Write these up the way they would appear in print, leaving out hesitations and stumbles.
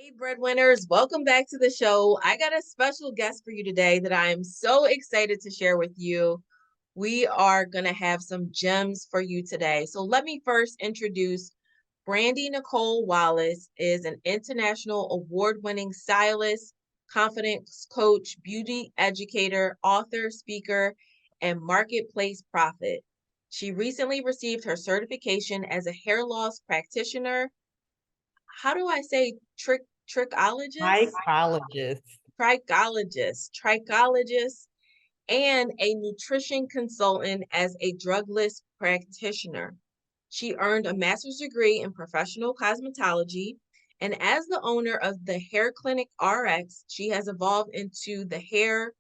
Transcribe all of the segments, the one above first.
Hey, breadwinners, welcome back to the show. I got a special guest for you today that I am so excited to share with you. We are going to have some gems for you today. So let me first introduce Brandi Nichole Wallace is an international award-winning stylist, confidence coach, beauty educator, author, speaker, and marketplace prophet. She recently received her certification as a hair loss practitioner. How do I say trichologist? Psychologist. Trichologist, and a nutrition consultant as a drugless practitioner. She earned a master's degree in professional cosmetology, and as the owner of the Hair Clinic RX, she has evolved into the hair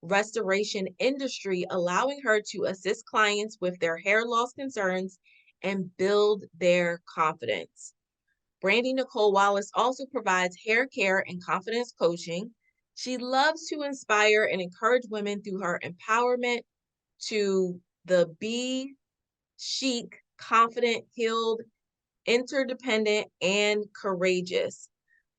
restoration industry, allowing her to assist clients with their hair loss concerns and build their confidence. Brandi Nichole Wallace also provides hair care and confidence coaching. She loves to inspire and encourage women through her empowerment to be chic, confident, healed, interdependent, and courageous.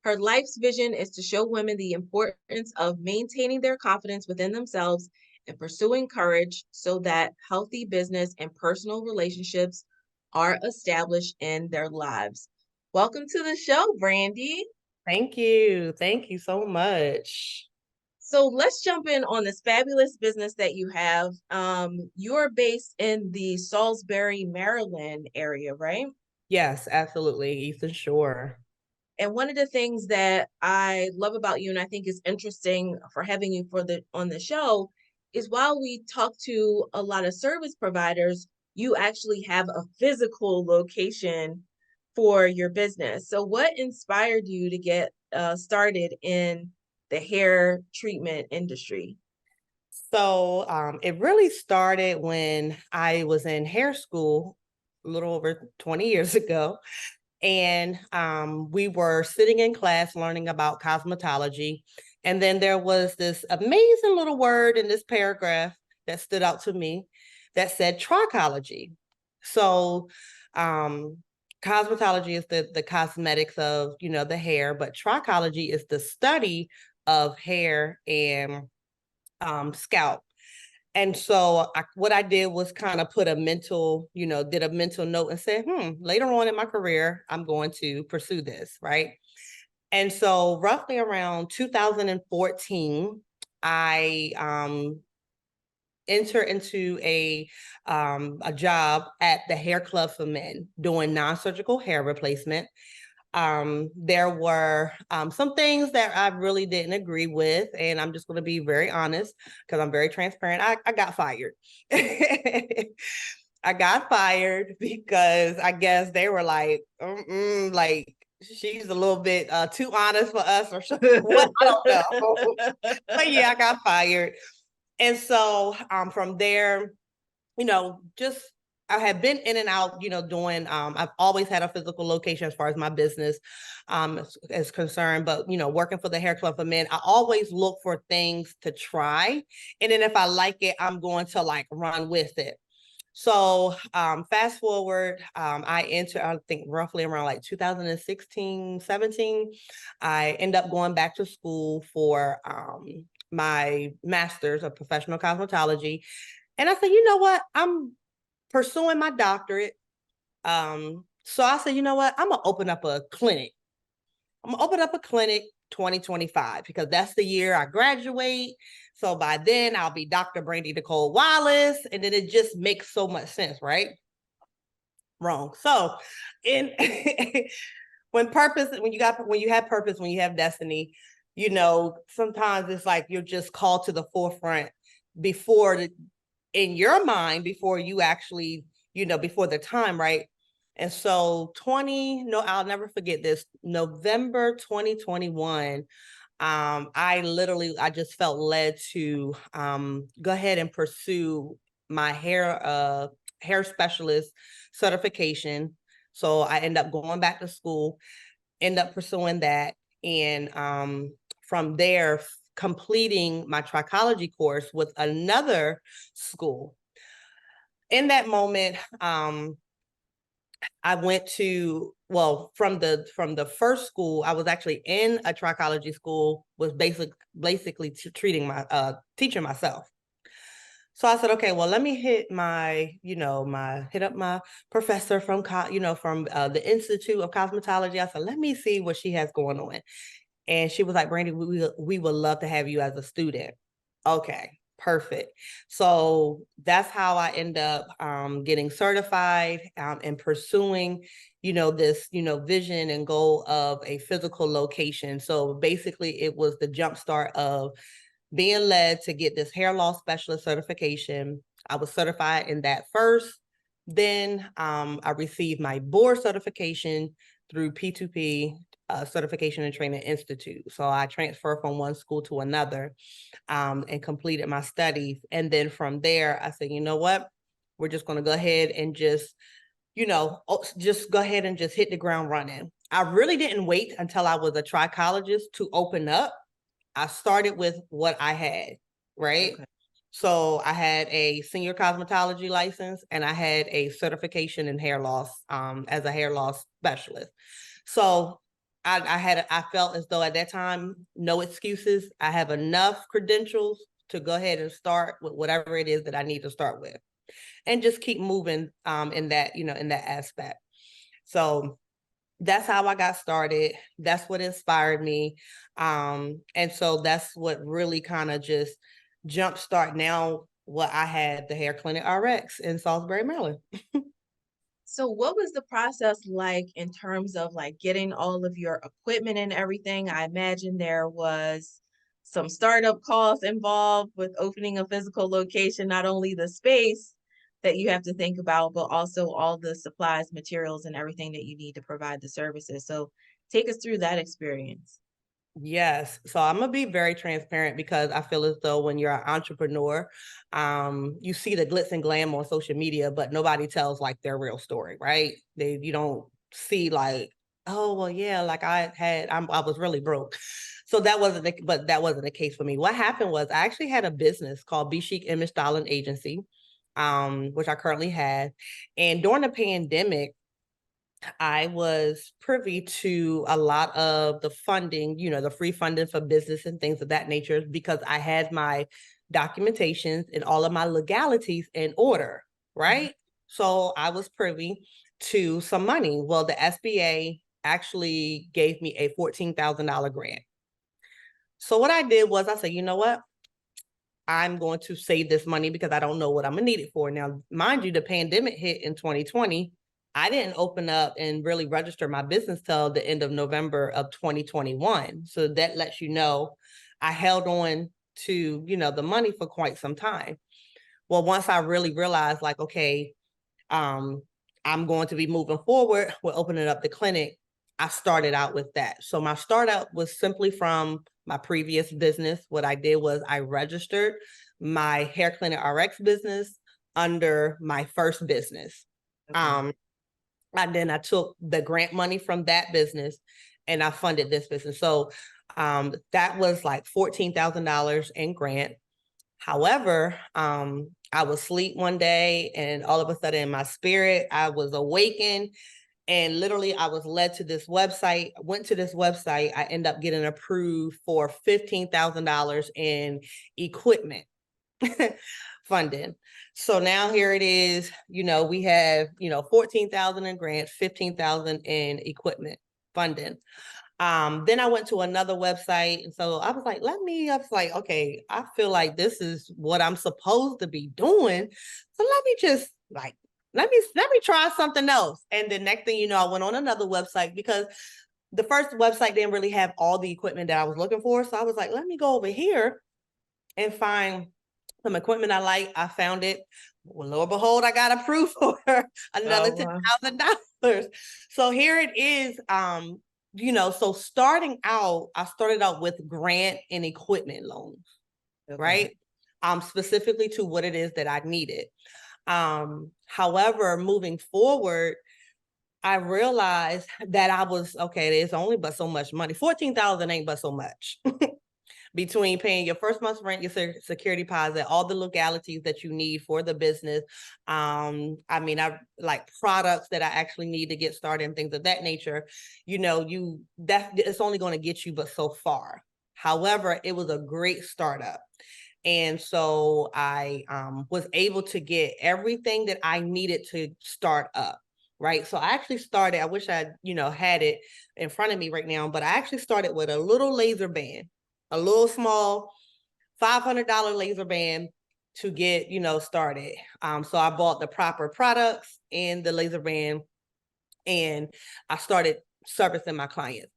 Her life's vision is to show women the importance of maintaining their confidence within themselves and pursuing courage so that healthy business and personal relationships are established in their lives. Welcome to the show, Brandi. Thank you. Thank you so much. So let's jump in on this fabulous business that you have. You're based in the Salisbury, Maryland area, right? Yes, absolutely. Ethan Shore. And one of the things that I love about you, and I think is interesting for having you on the show, is while we talk to a lot of service providers, you actually have a physical location for your business. So, what inspired you to get started in the hair treatment industry? So it really started when I was in hair school a little over 20 years ago. And we were sitting in class learning about cosmetology. And then there was this amazing little word in this paragraph that stood out to me that said trichology. So um, cosmetology is the cosmetics of, the hair, but trichology is the study of hair and scalp. And so what I did was kind of put a mental, did a mental note and said, later on in my career, I'm going to pursue this, right? And so roughly around 2014, I entered into a job at the Hair Club for Men doing non-surgical hair replacement. There were some things that I really didn't agree with, and I'm just going to be very honest because I'm very transparent. I got fired. I got fired because I guess they were like, like she's a little bit too honest for us or something. What? I don't know. But yeah, I got fired. And so from there, just I have been in and out, doing, I've always had a physical location as far as my business is concerned, but, working for the Hair Club for Men, I always look for things to try. And then if I like it, I'm going to like run with it. So fast forward, I entered, I think roughly around like 2016, 17, I end up going back to school for my master's of professional cosmetology. And I said, you know what? I'm pursuing my doctorate. So I said, you know what? I'm going to open up a clinic. I'm going to open up a clinic 2025 because that's the year I graduate. So by then I'll be Dr. Brandi Nichole Wallace. And then it just makes so much sense, right? Wrong. So in when you have purpose, when you have destiny, sometimes it's like you're just called to the forefront in your mind before you actually, before the time, right? And so I'll never forget this, November 2021, I just felt led to go ahead and pursue my hair specialist certification. So I end up going back to school, end up pursuing that. And from there, completing my trichology course with another school. In that moment, I went to well, from the first school, I was actually in a trichology school, was basically teaching myself. So I said, okay, well, let me hit hit up my professor from the Institute of Cosmetology. I said, let me see what she has going on. And she was like, Brandi, we would love to have you as a student. Okay, perfect. So that's how I end up getting certified and pursuing, this, vision and goal of a physical location. So basically it was the jumpstart of being led to get this hair loss specialist certification. I was certified in that first. Then I received my board certification through P2P, Certification and Training Institute. So I transferred from one school to another and completed my studies. And then from there, I said, you know what? We're just going to go ahead and just go ahead and just hit the ground running. I really didn't wait until I was a trichologist to open up. I started with what I had, right? Okay. So I had a senior cosmetology license and I had a certification in hair loss as a hair loss specialist. So I felt as though at that time, no excuses. I have enough credentials to go ahead and start with whatever it is that I need to start with and just keep moving in that aspect. So that's how I got started. That's what inspired me. And so that's what really kind of just jumpstart now what I had, the Hair Clinic RX in Salisbury, Maryland. So what was the process like in terms of like getting all of your equipment and everything? I imagine there was some startup costs involved with opening a physical location, not only the space that you have to think about, but also all the supplies, materials, and everything that you need to provide the services. So take us through that experience. Yes. So I'm gonna be very transparent because I feel as though when you're an entrepreneur, you see the glitz and glam on social media, but nobody tells like their real story, right? You don't see like, oh well, yeah, like I was really broke. So that wasn't the case for me. What happened was I actually had a business called Be Chic Image Styling Agency, which I currently have. And during the pandemic, I was privy to a lot of the funding, the free funding for business and things of that nature, because I had my documentations and all of my legalities in order, right? Mm-hmm. So I was privy to some money. Well, the SBA actually gave me a $14,000 grant. So what I did was I said, you know what? I'm going to save this money because I don't know what I'm gonna need it for. Now, mind you, the pandemic hit in 2020. I didn't open up and really register my business till the end of November of 2021. So that lets you know I held on to, the money for quite some time. Well, once I really realized like, okay, I'm going to be moving forward with opening up the clinic, I started out with that. So my startup was simply from my previous business. What I did was I registered my Hair Clinic RX business under my first business. Okay. And then I took the grant money from that business and I funded this business. So that was like $14,000 in grant. However, I was asleep one day and all of a sudden in my spirit, I was awakened and literally I was led to this website, went to this website. I ended up getting approved for $15,000 in equipment funding. So now here it is, we have, 14,000 in grants, 15,000 in equipment funding. Then I went to another website. And so I was like, okay, I feel like this is what I'm supposed to be doing. So let me just let me try something else. And the next thing you know, I went on another website because the first website didn't really have all the equipment that I was looking for. So I was like, let me go over here and find some equipment I like. I found it. Well, lo and behold, I got approved for another $10,000. So here it is. So starting out, I started out with grant and equipment loans, okay, right? Specifically to what it is that I needed. However, moving forward, I realized that I was, okay, there's only but so much money. 14,000 ain't but so much. between paying your first month's rent, your security deposit, all the legalities that you need for the business. I mean, I like products that I actually need to get started and things of that nature. You know, it's only going to get you but so far. However, it was a great startup. And so I was able to get everything that I needed to start up. Right. So I actually started, I wish I, had it in front of me right now, but I actually started with a little laser band, a little small $500 laser band to get, started. So I bought the proper products and the laser band, and I started servicing my clients.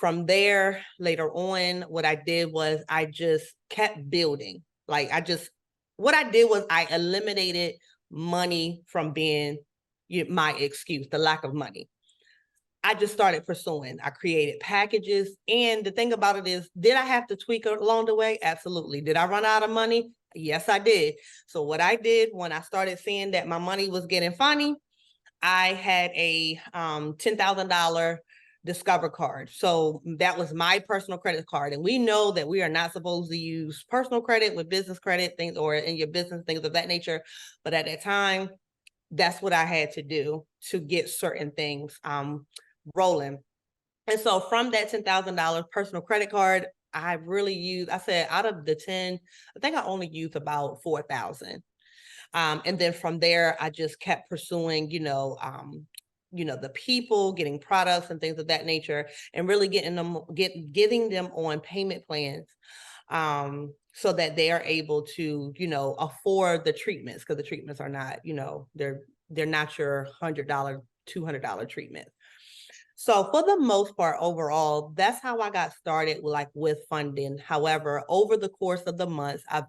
From there, later on, what I did was I just kept building. What I did was I eliminated money from being my excuse, the lack of money. I just started pursuing. I created packages. And the thing about it is, did I have to tweak along the way? Absolutely. Did I run out of money? Yes, I did. So what I did when I started seeing that my money was getting funny, I had a $10,000 Discover card. So that was my personal credit card. And we know that we are not supposed to use personal credit with business credit things or in your business, things of that nature. But at that time, that's what I had to do to get certain things rolling. And so from that $10,000 personal credit card, I said out of the 10, I think I only used about 4,000. And then from there, I just kept pursuing, the people, getting products and things of that nature, and really getting them on payment plans, so that they are able to, afford the treatments, because the treatments are not, they're not your $100, $200 treatment. So for the most part, overall, that's how I got started with funding. However, over the course of the months, I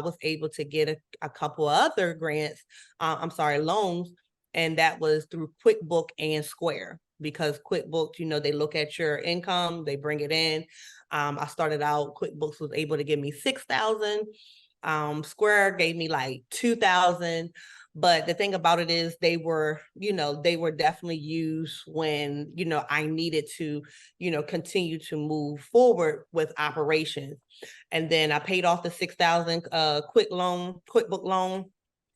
was able to get a couple of other grants, loans, and that was through QuickBooks and Square, because QuickBooks, they look at your income, they bring it in. I started out, QuickBooks was able to give me 6,000. Square gave me like 2,000. But the thing about it is they were definitely used when, I needed to, continue to move forward with operations. And then I paid off the 6,000 QuickBook loan.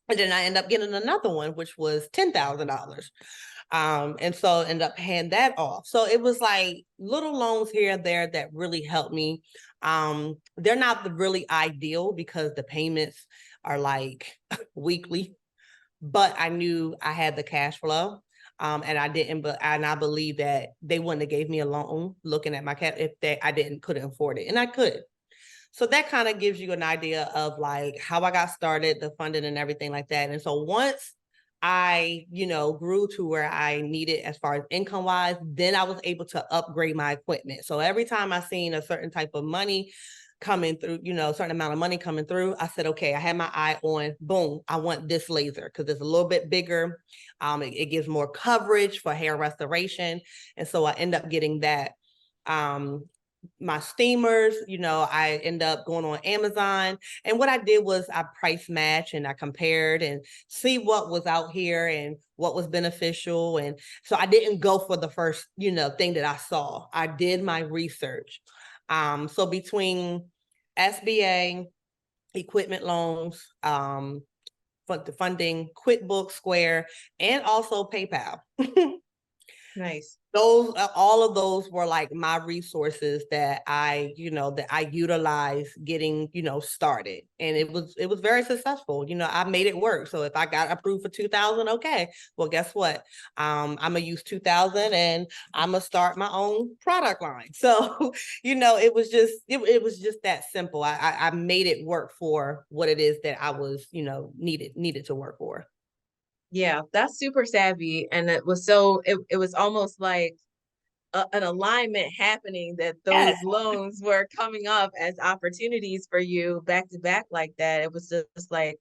And then I ended up getting another one, which was $10,000. And so ended up paying that off. So it was like little loans here and there that really helped me. They're not really ideal because the payments are like weekly, but I knew I had the cash flow. And I believe that they wouldn't have gave me a loan looking at my cash if I couldn't afford it, and I could. So that kind of gives you an idea of like how I got started, the funding and everything like that. And so once I, grew to where I needed as far as income wise, then I was able to upgrade my equipment. So every time I seen a certain type of money coming through, a certain amount of money coming through, I said, okay, I had my eye on, boom, I want this laser because it's a little bit bigger. It gives more coverage for hair restoration. And so I end up getting that. My steamers, I end up going on Amazon. And what I did was I price match and I compared and see what was out here and what was beneficial. And so I didn't go for the first, thing that I saw. I did my research. So between SBA, equipment loans, funding, QuickBooks, Square, and also PayPal. Nice. All of those were like my resources that I utilized getting, started. And it was very successful. I made it work. So if I got approved for 2,000, okay, well, guess what? I'm gonna use 2,000 and I'm gonna start my own product line. So, it was just that simple. I made it work for what it is that I was, needed to work for. Yeah, that's super savvy. And it was almost like an alignment happening, that Yes. those loans were coming up as opportunities for you back to back like that. It was just like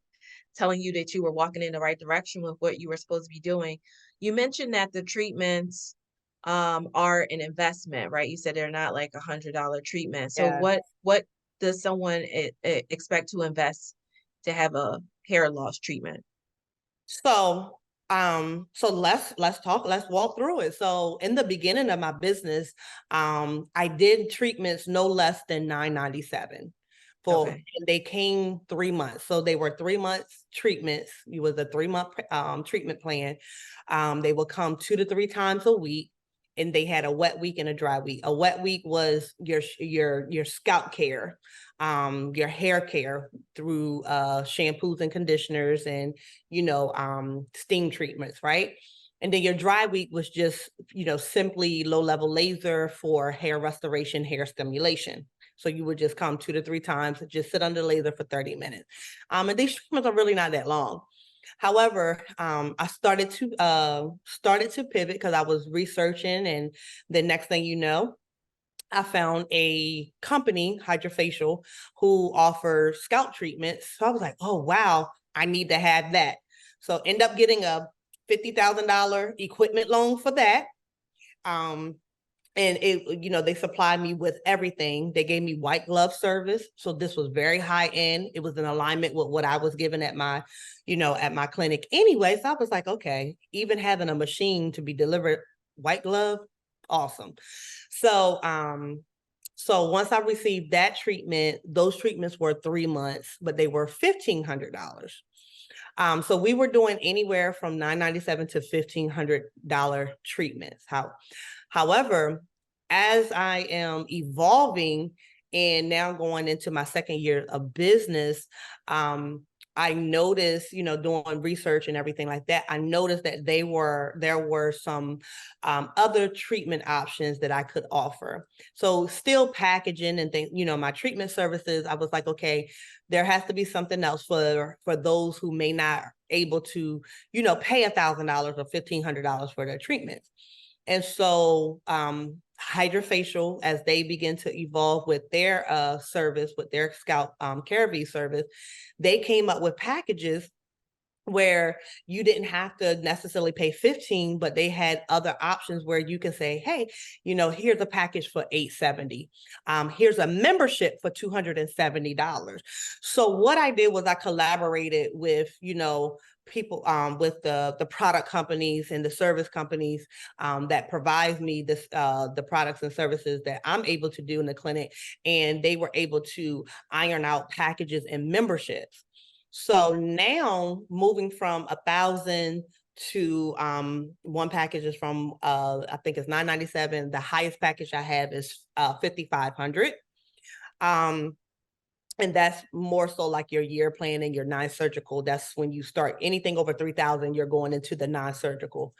telling you that you were walking in the right direction with what you were supposed to be doing. You mentioned that the treatments are an investment, right? You said they're not like $100 treatment. So Yeah. what does someone expect to invest to have a hair loss treatment? So So let's walk through it. So in the beginning of my business, I did treatments no less than $9.97 for, Okay. and they came 3 months. So they were 3 months treatments. It was a 3 month treatment plan. They would come 2 to 3 times a week, and they had a wet week and a dry week. A wet week was your scalp care, your hair care through shampoos and conditioners and steam treatments, right? And then your dry week was just, simply low level laser for hair restoration, hair stimulation. So you would just come 2 to 3 times and just sit under laser for 30 minutes. And these treatments are really not that long. However, I started to pivot because I was researching, and the next thing you know, I found a company, Hydrofacial, who offers scalp treatments. So I was like, oh, wow, I need to have that. So end up getting a $50,000 equipment loan for that. Um, and they supplied me with everything. They gave me white glove service. So this was very high end. It was in alignment with what I was given at my, at my clinic anyway. So I was like, okay, even having a machine to be delivered white glove, awesome. So once I received that treatment, those treatments were 3 months, but they were $1,500. So we were doing anywhere from $9.97 to $1,500 treatments. However, as I am evolving and now going into my second year of business, I noticed, doing research and everything like that, I noticed that there were some other treatment options that I could offer. So still packaging and things, my treatment services, I was like, okay, there has to be something else for those who may not able to, pay $1,000 or $1,500 for their treatments. And so Hydrofacial, as they begin to evolve with their service, with their scalp care service, they came up with packages where you didn't have to necessarily pay 15, but they had other options where you can say, hey, here's a package for $870. Here's a membership for $270. So what I did was I collaborated with, people with the product companies and the service companies that provides me the products and services that I'm able to do in the clinic, and they were able to iron out packages and memberships. So now moving from 1,000 to one package is from I think it's $9.97. The highest package I have is $5,500. And that's more so like your year plan and your non-surgical. That's when you start anything over 3,000, you're going into the non-surgical.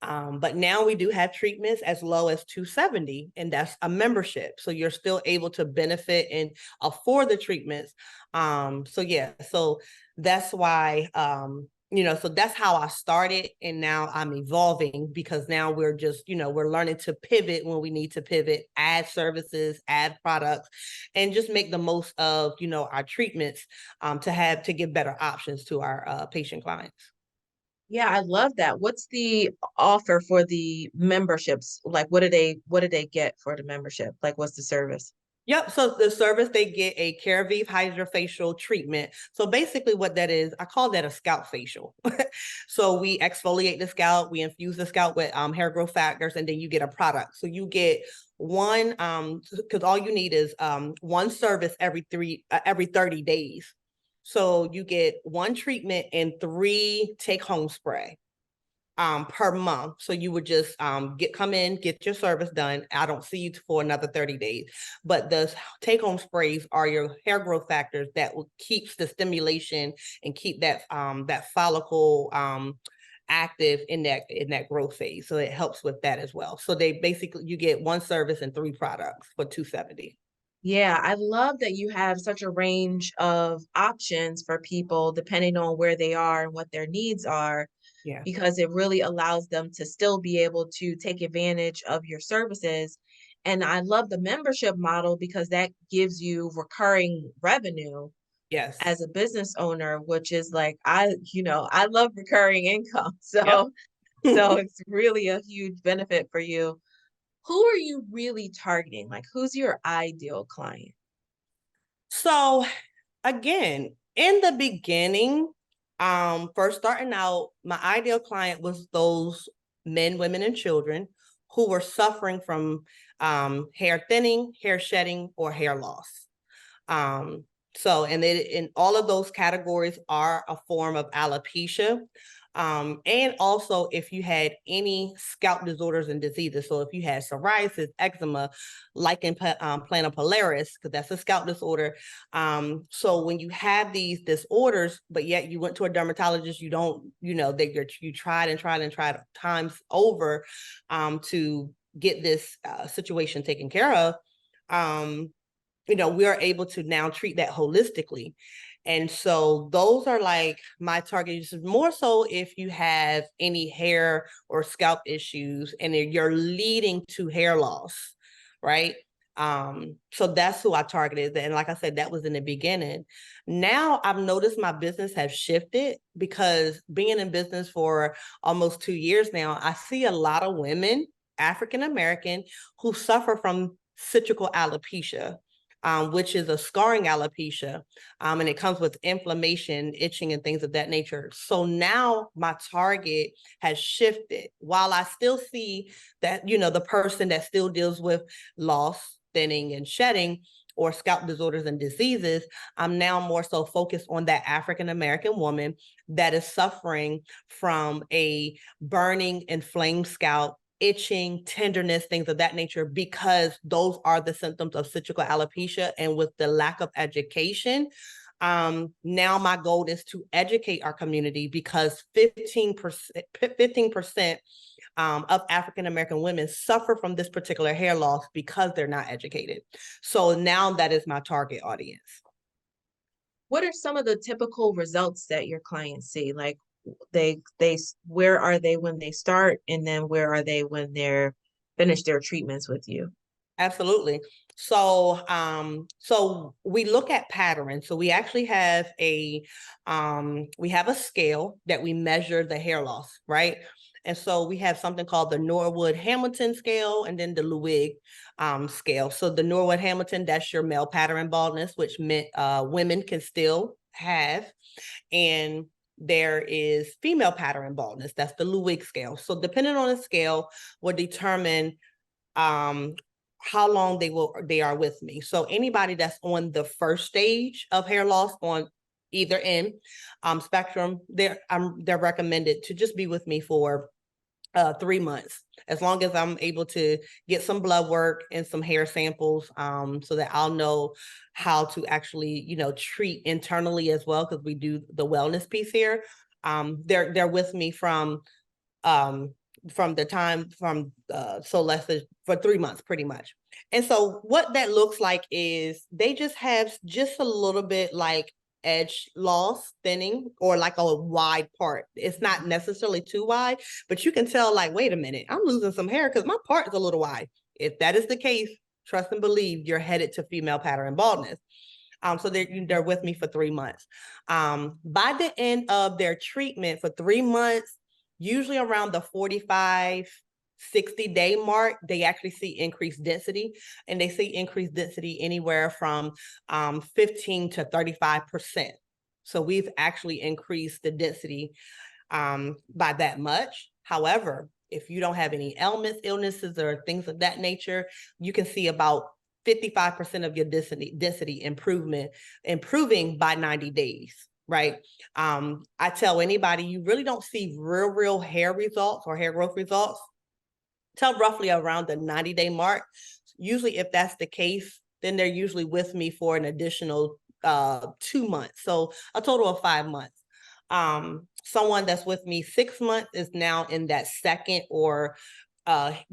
But now we do have treatments as low as $270, and that's a membership. So you're still able to benefit and afford the treatments. So that's why, so that's how I started. And now I'm evolving because now we're just, we're learning to pivot when we need to pivot, add services, add products, and just make the most of, our treatments to give better options to our patient clients. Yeah, I love that. What's the offer for the memberships? Like what do they get for the membership? Like what's the service? Yep. So the service, they get a CareVive hydrofacial treatment. So basically what that is, I call that a scalp facial. So we exfoliate the scalp, we infuse the scalp with hair growth factors, and then you get a product. So you get one, because all you need is one service every 30 days. So you get one treatment and 3 take-home spray per month. So you would just come in, get your service done. I don't see you for another 30 days. But the take-home sprays are your hair growth factors that keeps the stimulation and keep that follicle active in that growth phase. So it helps with that as well. So they basically, you get one service and 3 products for $270. Yeah, I love that you have such a range of options for people depending on where they are and what their needs are, Yeah. because it really allows them to still be able to take advantage of your services. And I love the membership model because that gives you recurring revenue Yes. as a business owner, which is like I love recurring income. Yep. So it's really a huge benefit for you. Who are you really targeting? Like who's your ideal client? So again, in the beginning, First starting out, my ideal client was those men, women, and children who were suffering from hair thinning, hair shedding, or hair loss. Um, and in all of those categories are a form of alopecia. And also if you had any scalp disorders and diseases. So if you had psoriasis, eczema, lichen planopilaris, because that's a scalp disorder. So when you have these disorders, but yet you went to a dermatologist, you don't, you tried and tried and tried times over to get this situation taken care of. We are able to now treat that holistically. And so those are like my targets, more so if you have any hair or scalp issues and you're leading to hair loss, right? So that's who I targeted. And like I said, that was in the beginning. Now I've noticed my business has shifted because being in business for almost 2 years now, I see a lot of women, African American, who suffer from citrical alopecia. Which is a scarring alopecia, and it comes with inflammation, itching, and things of that nature. So now my target has shifted. While I still see that, the person that still deals with loss, thinning, and shedding, or scalp disorders and diseases, I'm now more so focused on that African American woman that is suffering from a burning, inflamed scalp, itching, tenderness, things of that nature, because those are the symptoms of citrical alopecia. And with the lack of education, now my goal is to educate our community, because 15% of African American women suffer from this particular hair loss because they're not educated. So now that is my target audience. What are some of the typical results that your clients see? Like they where are they when they start, and then where are they when they're finished their treatments with you? Absolutely. So we look at patterns. So we actually have a scale that we measure the hair loss, right? And so we have something called the Norwood-Hamilton scale, and then the Lewig scale. So the Norwood-Hamilton, that's your male pattern baldness, which women can still have. And there is female pattern baldness. That's the Lewig scale. So depending on the scale will determine how long they are with me. So anybody that's on the first stage of hair loss on either end spectrum, they're recommended to just be with me for 3 months, as long as I'm able to get some blood work and some hair samples, so that I'll know how to actually, treat internally as well, because we do the wellness piece here. They're with me from the time for 3 months, pretty much. And so what that looks like is they just have just a little bit like edge loss, thinning, or like a wide part. It's not necessarily too wide, but you can tell like, wait a minute, I'm losing some hair because my part is a little wide. If that is the case, trust and believe you're headed to female pattern baldness. So they're with me for 3 months. By the end of their treatment for 3 months, usually around the 45, 60-day mark, they actually see increased density, and they see increased density anywhere from 15 to 35%. So we've actually increased the density by that much. However, if you don't have any ailments, illnesses, or things of that nature, you can see about 55% of your density improving by 90 days. Right. I tell anybody, you really don't see real hair results or hair growth results till roughly around the 90-day mark. Usually, if that's the case, then they're usually with me for an additional 2 months. So a total of 5 months. Someone that's with me 6 months is now in that second or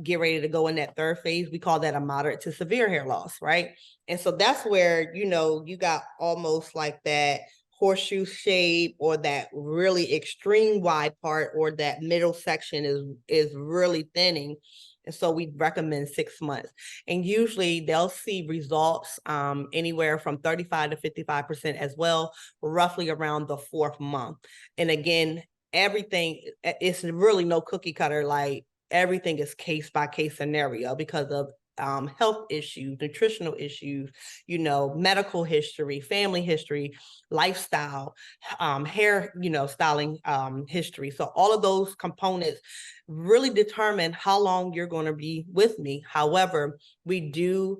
get ready to go in that third phase. We call that a moderate to severe hair loss, right? And so that's where, you got almost like that horseshoe shape, or that really extreme wide part, or that middle section is really thinning. And so we recommend 6 months. And usually they'll see results anywhere from 35 to 55% as well, roughly around the 4th month. And again, everything, it's really no cookie cutter. Like, everything is case by case scenario because of health issues, nutritional issues, medical history, family history, lifestyle, hair, styling history. So all of those components really determine how long you're going to be with me. However, we do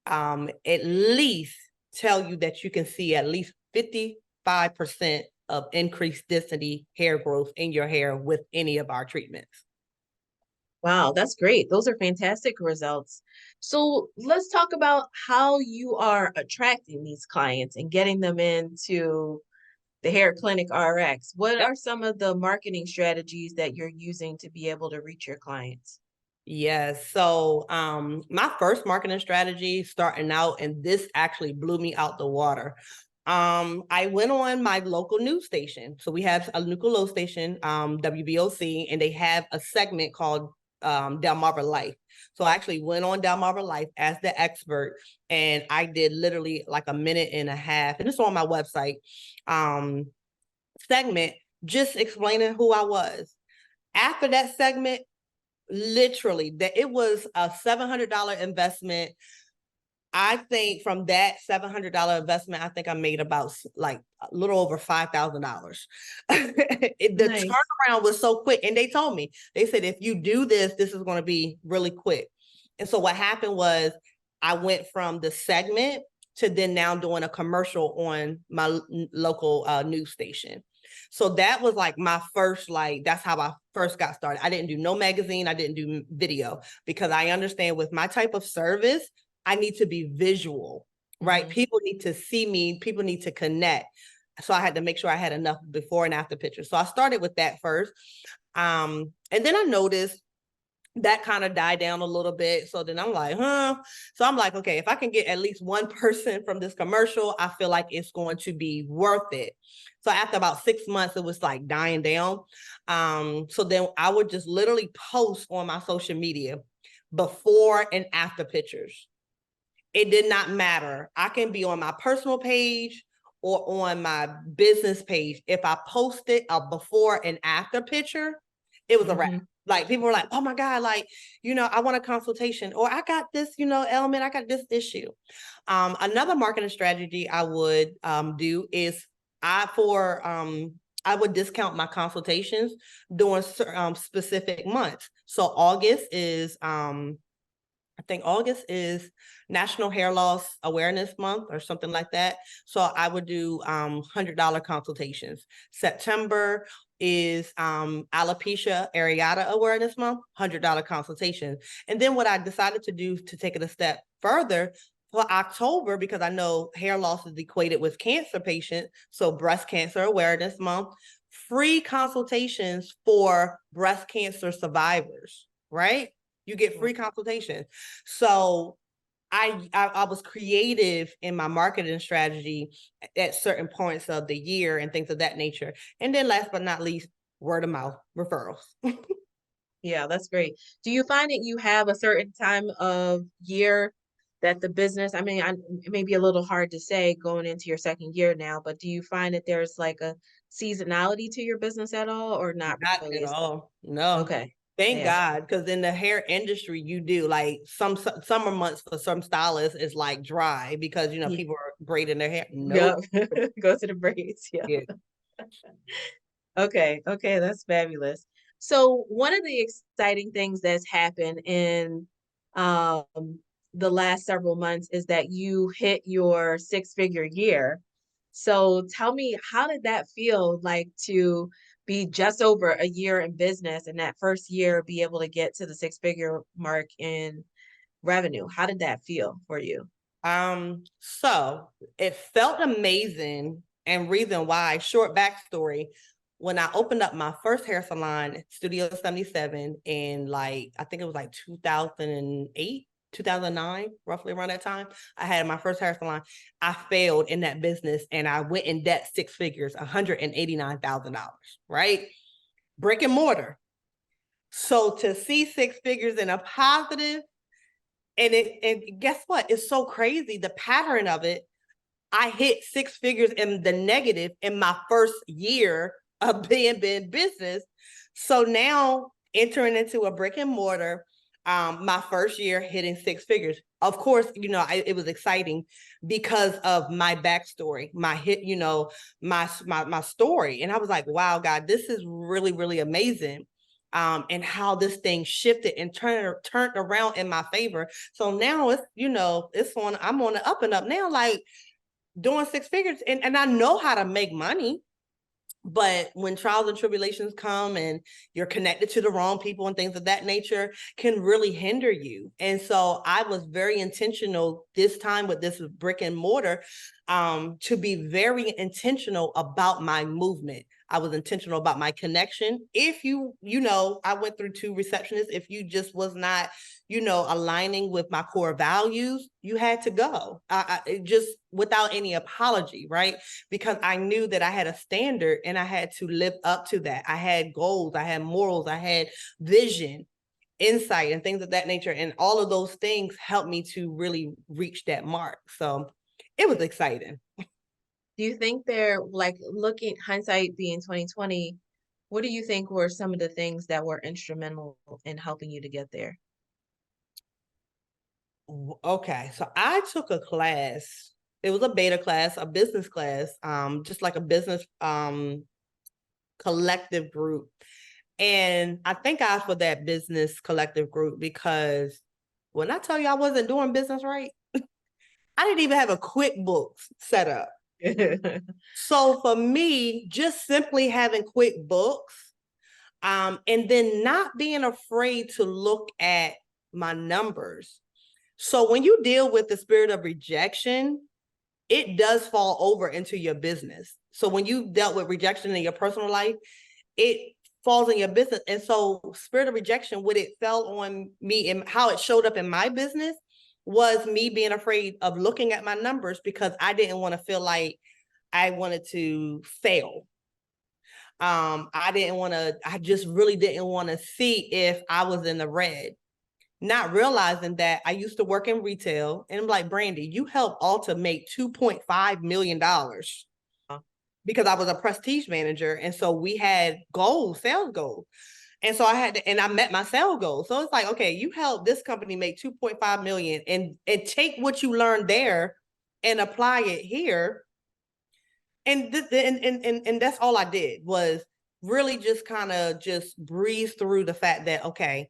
at least tell you that you can see at least 55% of increased density hair growth in your hair with any of our treatments. Wow, that's great. Those are fantastic results. So let's talk about how you are attracting these clients and getting them into the Hair Clinic RX. What Yep. are some of the marketing strategies that you're using to be able to reach your clients? Yes. So my first marketing strategy starting out, and this actually blew me out the water. I went on my local news station. So we have a local station, WBOC, and they have a segment called Delmarva Life. So I actually went on Delmarva Life as the expert, and I did literally like a minute and a half, and it's on my website, segment just explaining who I was. After that segment, literally, that it was a $700 investment. I think from that $700 investment, I think I made about like a little over $5,000. The Nice. turnaround was so quick. And they told me, they said, if you do this, this is going to be really quick. And so what happened was I went from the segment to then now doing a commercial on my local news station. So that was like my first, that's how I first got started. I didn't do no magazine. I didn't do video because I understand with my type of service, I need to be visual, right? Mm-hmm. People need to see me. People need to connect. So I had to make sure I had enough before and after pictures. So I started with that first. And then I noticed that kind of died down a little bit. So then I'm like, So I'm like, okay, if I can get at least one person from this commercial, I feel like it's going to be worth it. So after about 6 months, it was like dying down. So then I would just literally post on my social media before and after pictures. It did not matter. I can be on my personal page or on my business page. If I posted a before and after picture, it was a wrap. Like people were like, oh my God, I want a consultation, or I got this, element, I got this issue. Another marketing strategy I would do is I would discount my consultations during specific months. So August is, I think August is National Hair Loss Awareness Month or something like that. So I would do $100 consultations. September is Alopecia Areata Awareness Month, $100 consultations. And then what I decided to do to take it a step further for October, because I know hair loss is equated with cancer patients, so Breast Cancer Awareness Month, free consultations for breast cancer survivors, right? You get free consultation. So I was creative in my marketing strategy at certain points of the year and things of that nature. And then last but not least, word of mouth referrals. Yeah, that's great. Do you find that you have a certain time of year that the business, it may be a little hard to say going into your second year now, but do you find that there's like a seasonality to your business at all, or not Not really? at all. No. Okay. Thank Yeah. God, because in the hair industry, you do like some summer months for some stylists is like dry because people are braiding their hair. Nope. Yep. Go to the braids. Yeah. Yeah. Okay. Okay. That's fabulous. So one of the exciting things that's happened in um, the last several months is that you hit your six-figure year. So tell me, how did that feel like to be just over a year in business and that first year be able to get to the six-figure mark in revenue? How did that feel for you? So it felt amazing, and reason why, short backstory, when I opened up my first hair salon, Studio 77, in I think it was like 2008, 2009, roughly around that time, I had my first hair salon. I failed in that business and I went in debt six figures, $189,000, right? Brick and mortar. So to see six figures in a positive, and guess what? It's so crazy. The pattern of it, I hit six figures in the negative in my first year of being in business. So now entering into a brick and mortar, My first year hitting six figures. Of course, it was exciting because of my backstory, my hit, my story. And I was like, wow, God, this is really, really amazing. And how this thing shifted and turned around in my favor. So now I'm on the up and up now, like doing six figures. And I know how to make money. But when trials and tribulations come and you're connected to the wrong people and things of that nature can really hinder you. And so I was very intentional this time with this brick and mortar to be very intentional about my movement. I was intentional about my connection. If I went through two receptionists. If you just was not, aligning with my core values, you had to go. I just without any apology, right? Because I knew that I had a standard and I had to live up to that. I had goals, I had morals, I had vision, insight, and things of that nature. And all of those things helped me to really reach that mark. So it was exciting. Do you think they're like looking hindsight being 2020, what do you think were some of the things that were instrumental in helping you to get there? Okay, so I took a class. It was a beta class, a business class, just like a business collective group. And I thank God for that business collective group because when I tell you I wasn't doing business right, I didn't even have a QuickBooks set up. So for me, just simply having QuickBooks, and then not being afraid to look at my numbers. So when you deal with the spirit of rejection, it does fall over into your business. So when you dealt with rejection in your personal life, it falls in your business. And so spirit of rejection, what it fell on me and how it showed up in my business was me being afraid of looking at my numbers because I didn't want to feel like I wanted to fail. I just really didn't want to see if I was in the red. Not realizing that I used to work in retail and I'm like, Brandi, you helped Ulta make $2.5 million because I was a prestige manager. And so we had goals, sales goals. And so and I met my sales goal. So it's like, okay, you helped this company make 2.5 million and take what you learned there and apply it here. And that's all I did was really just kind of just breeze through the fact that, okay,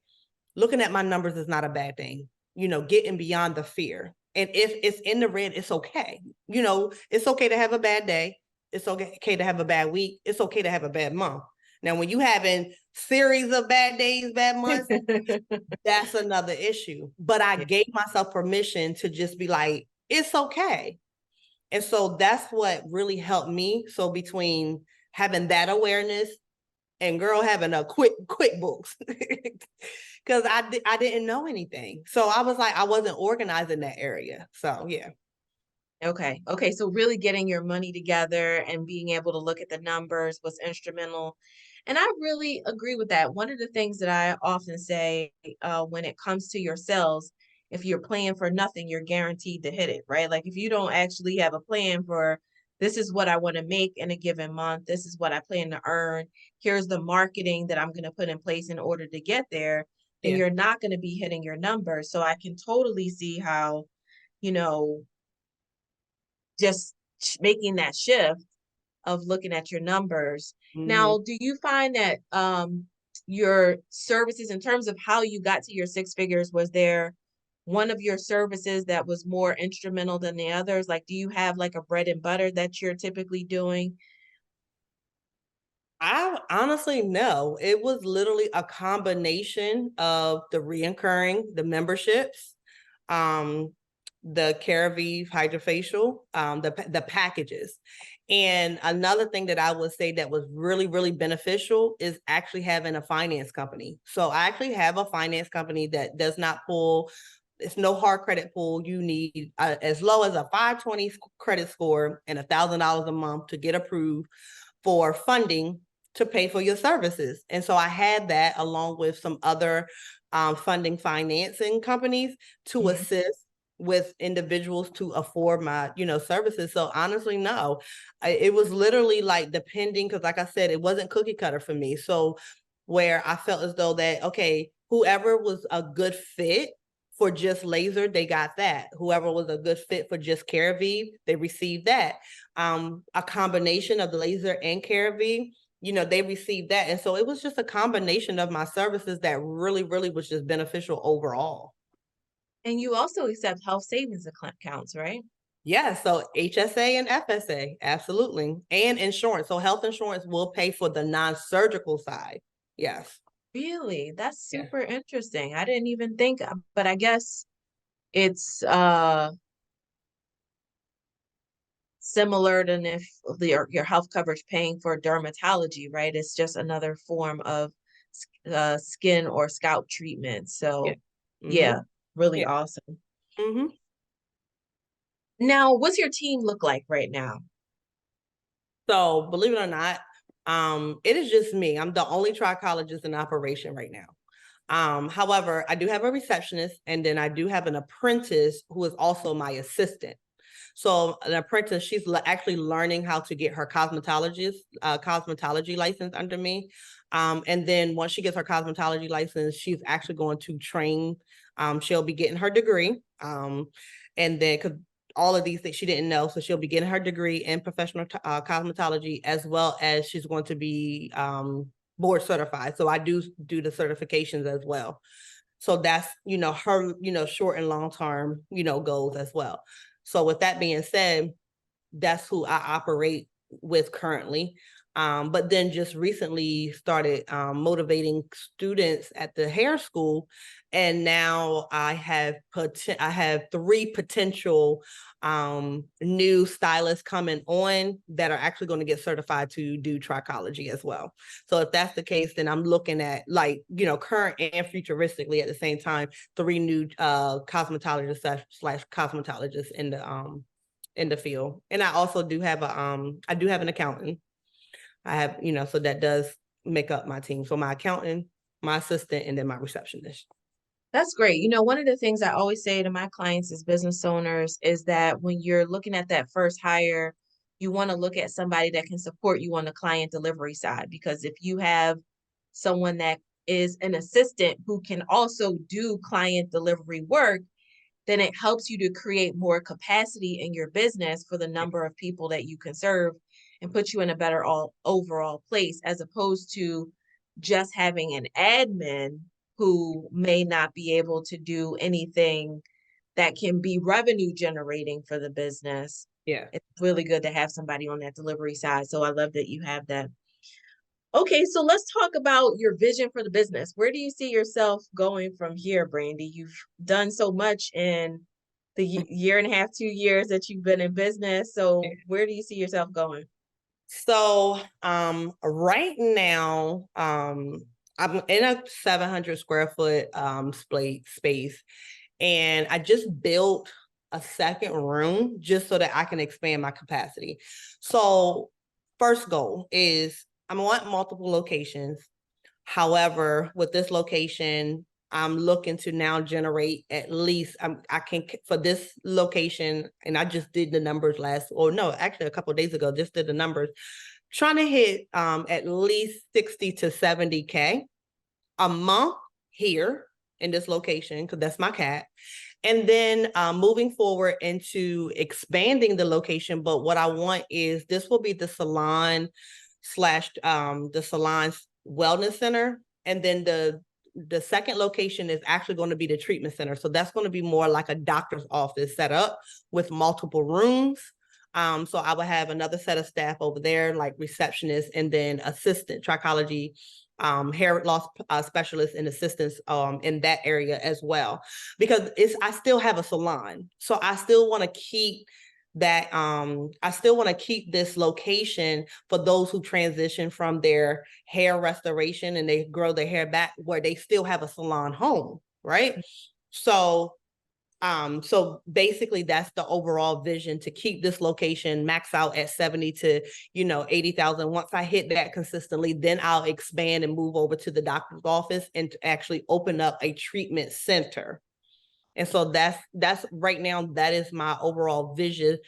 looking at my numbers is not a bad thing, getting beyond the fear. And if it's in the red, it's okay. It's okay to have a bad day. It's okay to have a bad week. It's okay to have a bad month. Now, when you having series of bad days, bad months, that's another issue. But I gave myself permission to just be like, it's okay. And so that's what really helped me. So between having that awareness and girl having a QuickBooks, because I didn't know anything. So I was like, I wasn't organized in that area. So yeah. Okay. Okay. So really getting your money together and being able to look at the numbers was instrumental. And I really agree with that. One of the things that I often say when it comes to your sales, if you're playing for nothing, you're guaranteed to hit it, right? Like if you don't actually have a plan for this is what I want to make in a given month, this is what I plan to earn, here's the marketing that I'm going to put in place in order to get there, then you're not going to be hitting your numbers. So I can totally see how, you know, just making that shift of looking at your numbers. Mm-hmm. Now, do you find that your services, in terms of how you got to your six figures, was there one of your services that was more instrumental than the others? Like, do you have like a bread and butter that you're typically doing? I honestly know it was literally a combination of the reoccurring, the memberships, the CeraVe hydrofacial, the packages. And another thing that I would say that was really, really beneficial is actually having a finance company. So I actually have a finance company that does not pull, it's no hard credit pull. You need as low as a 520 credit score and $1,000 a month to get approved for funding to pay for your services. And so I had that along with some other funding financing companies to assist with individuals to afford my, services. So honestly, no, it was literally like depending, because like I said, it wasn't cookie cutter for me. So where I felt as though that, okay, whoever was a good fit for just laser, they got that. Whoever was a good fit for just CeraVe, they received that. A combination of the laser and CeraVe, they received that. And so it was just a combination of my services that really, really was just beneficial overall. And you also accept health savings accounts, right? Yeah, so HSA and FSA, absolutely. And insurance. So health insurance will pay for the non-surgical side. Yes. Really? That's Yeah. super interesting. I didn't even think, but I guess it's similar than if your health coverage paying for dermatology, right? It's just another form of skin or scalp treatment. Yeah. So, Mm-hmm. yeah, really Yeah. awesome. Mm-hmm. Now, what's your team look like right now? So believe it or not, it is just me. I'm the only trichologist in operation right now. However, I do have a receptionist, and then I do have an apprentice who is also my assistant. So an apprentice, she's actually learning how to get her cosmetology license under me. And then once she gets her cosmetology license, she's actually going to train. She'll be getting her degree. And then because all of these things she didn't know, so she'll be getting her degree in professional cosmetology, as well as she's going to be board certified. So I do the certifications as well. So that's, her, short and long term, goals as well. So with that being said, that's who I operate with currently. But then just recently started motivating students at the hair school, and now I have 3 potential new stylists coming on that are actually going to get certified to do trichology as well. So if that's the case, then I'm looking at current and futuristically at the same time 3 new cosmetologists slash cosmetologists in the field. And I also do have I do have an accountant. I have, so that does make up my team. So my accountant, my assistant, and then my receptionist. That's great. One of the things I always say to my clients as business owners is that when you're looking at that first hire, you want to look at somebody that can support you on the client delivery side. Because if you have someone that is an assistant who can also do client delivery work, then it helps you to create more capacity in your business for the number of people that you can serve and put you in a better overall place, as opposed to just having an admin who may not be able to do anything that can be revenue generating for the business. Yeah. It's really good to have somebody on that delivery side. So I love that you have that. Okay, so let's talk about your vision for the business. Where do you see yourself going from here, Brandi? You've done so much in the year and a half, 2 years that you've been in business. So where do you see yourself going? So right now, I'm in a 700 square foot space, and I just built a second room just so that I can expand my capacity. So first goal is I want multiple locations. However, with this location, I'm looking to now generate at least I can for this location, and I just did the numbers actually a couple of days ago, just did the numbers, trying to hit at least 60 to 70K a month here in this location, because that's my cap. And then moving forward into expanding the location. But what I want is this will be the salon slash the salon's wellness center. And then the second location is actually going to be the treatment center. So that's going to be more like a doctor's office set up with multiple rooms. So I will have another set of staff over there, like receptionists, and then assistant trichology, hair loss specialists and assistants in that area as well, because I still have a salon, so I still want to keep that I still want to keep this location for those who transition from their hair restoration and they grow their hair back, where they still have a salon home, right? So basically that's the overall vision, to keep this location max out at 70 to 80,000. Once I hit that consistently, then I'll expand and move over to the doctor's office and to actually open up a treatment center. And so that's right now, that is my overall vision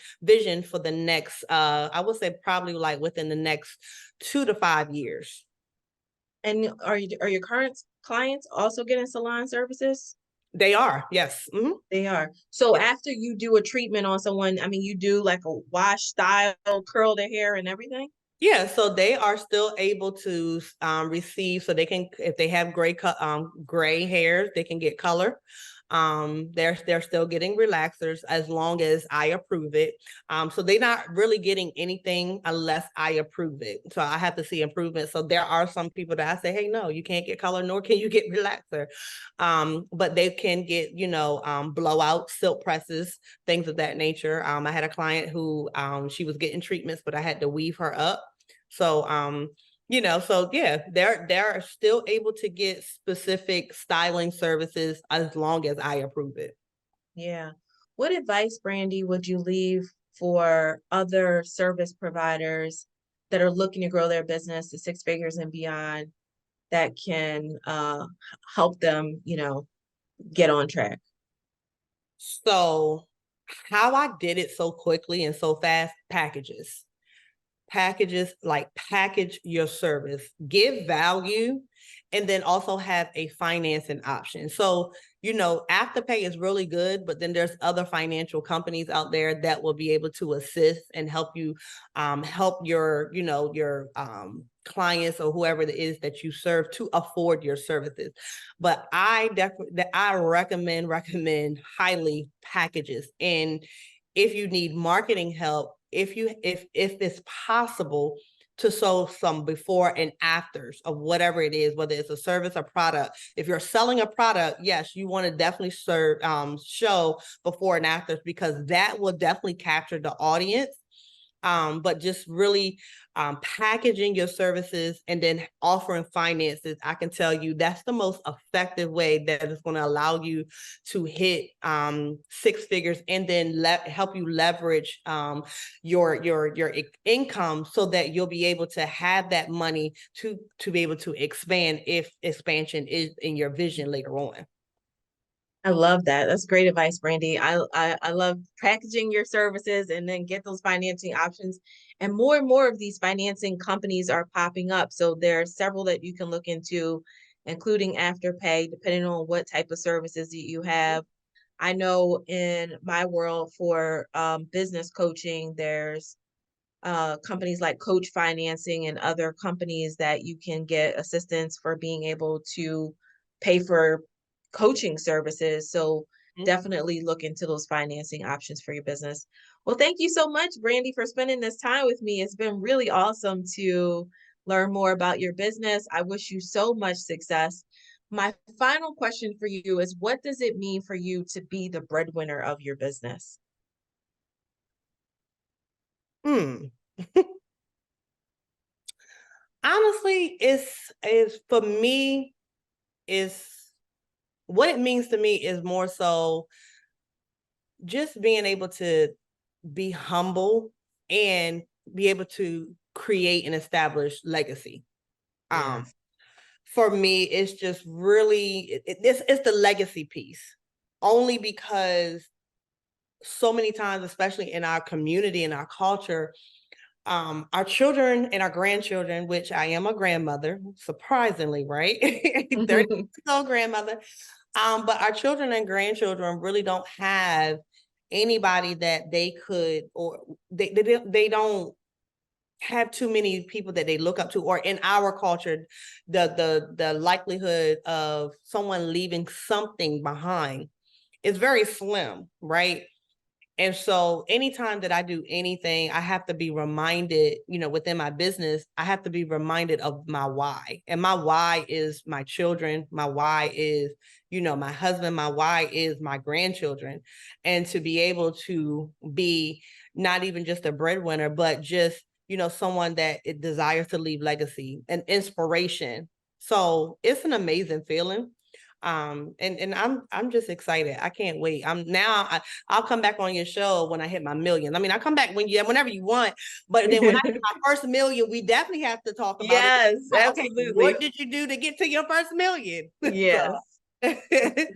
for the next I would say probably like within the next 2 to 5 years. And are your current clients also getting salon services? They are, yes. They are. So Yep. after you do a treatment on someone, I mean, you do like a wash, style, curl their hair and everything? Yeah, so they are still able to receive, so they can, if they have gray hairs, they can get color. They're still getting relaxers as long as I approve it. So they're not really getting anything unless I approve it. So I have to see improvement. So there are some people that I say, hey, no, you can't get color, nor can you get relaxer. But they can get, blowout, silk presses, things of that nature. I had a client who she was getting treatments, but I had to weave her up. So so yeah, they're still able to get specific styling services as long as I approve it. Yeah. What advice, Brandi, would you leave for other service providers that are looking to grow their business to six figures and beyond that can help them, get on track? So how I did it so quickly and so fast, packages, like package your service, give value, and then also have a financing option. So Afterpay is really good, but then there's other financial companies out there that will be able to assist and help you, help your clients or whoever it is that you serve to afford your services. But I recommend highly packages. And if you need marketing help, if it's possible to show some before and afters of whatever it is, whether it's a service or product. If you're selling a product, yes, you want to definitely show before and afters, because that will definitely capture the audience. But just really packaging your services and then offering finances, I can tell you that's the most effective way that is going to allow you to hit six figures, and then help you leverage your income, so that you'll be able to have that money to be able to expand if expansion is in your vision later on. I love that. That's great advice, Brandi. I love packaging your services and then get those financing options. And more of these financing companies are popping up. So there are several that you can look into, including Afterpay, depending on what type of services that you have. I know in my world for business coaching, there's companies like Coach Financing and other companies that you can get assistance for being able to pay for coaching services. So definitely look into those financing options for your business. Well, thank you so much, Brandi, for spending this time with me. It's been really awesome to learn more about your business. I wish you so much success. My final question for you is, what does it mean for you to be the breadwinner of your business? Hmm. Honestly, it's for me, is what it means to me is more so just being able to be humble and be able to create and establish legacy. Um, Yes. for me, it's just really it's the legacy piece, only because so many times, especially in our community and our culture, our children and our grandchildren, which I am a grandmother, surprisingly, right? 30 old grandmother. But our children and grandchildren really don't have anybody that they could, or they don't have too many people that they look up to. Or in our culture, the likelihood of someone leaving something behind is very slim, right? And so anytime that I do anything, I have to be reminded, within my business, I have to be reminded of my why. And my why is my children. My why is, my husband. My why is my grandchildren. And to be able to be not even just a breadwinner, but just, someone that it desires to leave legacy and inspiration. So it's an amazing feeling. And I'm just excited. I can't wait. I'll come back on your show when I hit my million. I mean, I come back whenever you want, but then when I hit my first million, we definitely have to talk about it. Yes, Like, okay, absolutely. what did you do to get to your first million? Yes. So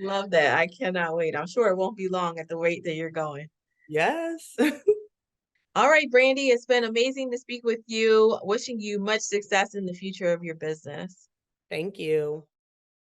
Love that. I cannot wait. I'm sure it won't be long at the rate that you're going. yes. All right, Brandi, it's been amazing to speak with you. Wishing you much success in the future of your business. Thank you.